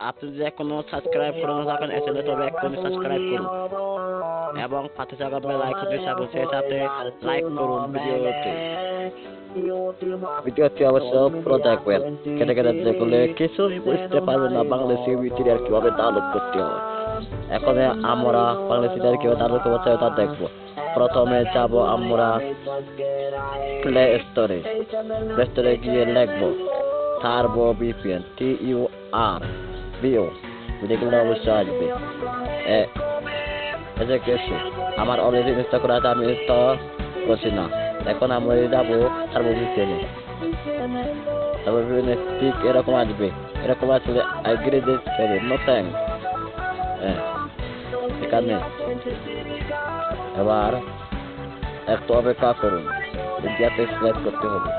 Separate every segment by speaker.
Speaker 1: আপনি যদি এখনো সাবস্ক্রাইব করে না থাকেন এসএলএ তবে এখনই সাবস্ক্রাইব করুন এবং পাশে থাকা বেল আইকনটি চাপুন, সেই সাথে লাইক করুন ভিডিওটি অবশ্য পুরো দেখবেন। কেটে কেটে দেখলে কিছুই বুঝতে পারবেন না বাংলা সিবি সিরিয়াল কিভাবে ডাউনলোড করতে হয়। এখন আমরা বাংলা সিরিয়াল কিভাবে ডাউনলোড করতে হয় তা দেখবো। প্রথমে যাব আমরা প্লে স্টোরে গিয়ে লিখবো টার্বো ভিপিএন TURBO, ভিডিওগুলো অবশ্যই আসবে। এসে গেছে, আমার অলরেডি ইনস্টল করা আছে, আমি ইনস্টল করছি না। এখন আমরা যাবো টার্বো ভিপিএনে। টার্বো ভিপিএনে ঠিক এরকম আসবে, এরকম আসলে আইগ্রি দিতে নো থ্যাঙ্ক। এখানে এবার একটু অপেক্ষা করুন, ইন্ডিয়াতে সিলেক্ট করতে হবে।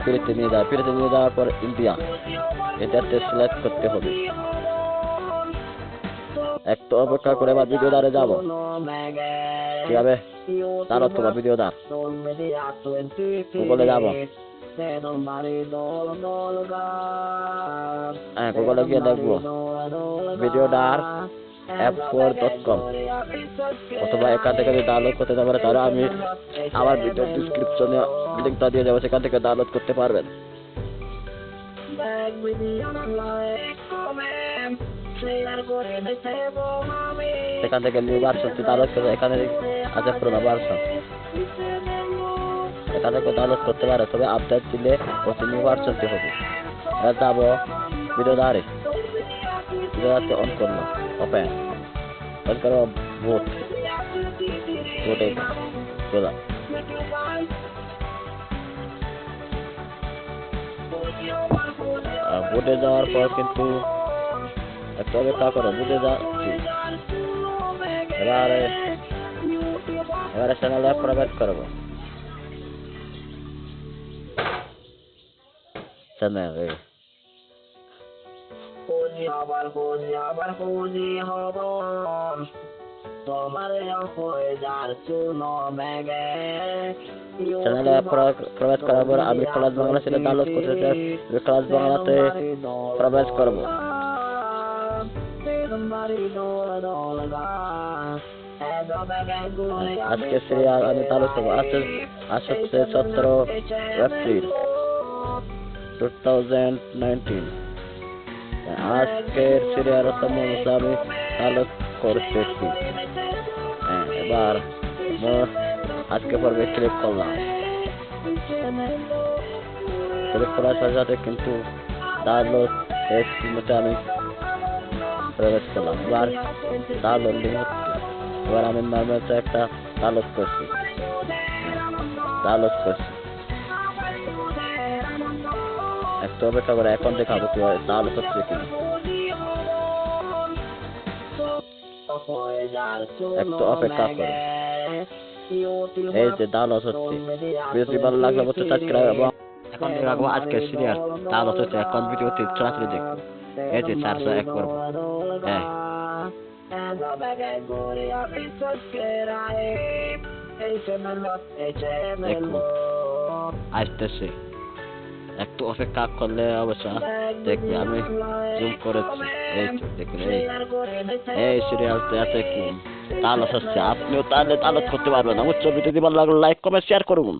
Speaker 1: ফিরেতে নিয়ে যাওয়ার পর ইন্ডিয়াতে সিলেক্ট করতে হবে। একটু অপেক্ষা করে এবার ভিডিও দাঁড়ে যাবো। কিভাবে দাঁড়াত তোমার ভিডিও দাঁড় গুগলে যাবো। গুগলে গিয়ে দেখবো ভিডিওদার f4.com, অথবা এখান থেকে যদি ডাউনলোড করতে না পারে তাহলে আমি আমার ভিডিও ডিসক্রিপশনে লিঙ্কটা দিয়ে যাবো, সেখান থেকে ডাউনলোড করতে পারবেন। সেখান থেকে নিউ ভার্সনটি ডাউনলোড করে এখানে আছে পুরোনো ভার্সন, এখান থেকে ডাউনলোড করতে পারে, তবে আপডেট দিলে ওটি নিউ ভার্সনটি হবে। এবার যাবো ভিডিওদারে অন করলাম, ওপেন করো বোটে চলা। বোটে যাওয়ার পর কিন্তু একটু অপেক্ষা করো, বুঝে যাচ্ছি। এবারে চ্যানেলে প্রবেশ করবো। চ্যানেলে প্রবেশ করার পর আমি ক্লাস বাংলা সেটা ডাউনলোড করতে চাই, ক্লাস বাংলাতে প্রবেশ করবো। আজকে সিরিয়াল আমি ডাউনলোড করবো। আজকে 17 এপ্রিল 2019 আজকের সিরিয়াল আমি ডাউনলোড করতেছি। এবার আজকে পর্বে ক্লিক করলাম। ক্লিক করার সাথে সাথে কিন্তু ডাউনলোড আমি প্রবেশ করলাম। এবার ডাউনলোডিং হচ্ছে। এবার আমি নর্মাল একটা ডাউনলোড করছি। একটু অপেক্ষা করে এখন দেখাবো কিভাবে ডাউনলোড হচ্ছে কিনা। একটু অপেক্ষা করে, এই যে ডাউনলোড হচ্ছে। ভিডিওটি ভালো লাগলে অবশ্যই সাবস্ক্রাইব এবং এখন রাখবো আজকের সিরিয়াল ডাউনলোড হচ্ছে। এখন ভিডিওটি সরাসরি দেখবো, এই যে 401 করবো। দেখুন আসতেছে, একটু অপেক্ষা করলে অবশ্য দেখবে। আমি জুম করেছি, এই দেখুন এই সিরিয়ালটা আছে কোন ডাউনলোড হচ্ছে। আপনিও তাহলে ডাউনলোড করতে পারবেন। আমার ছবিটি ভালো লাগলে লাইক কমেন্ট শেয়ার করুন।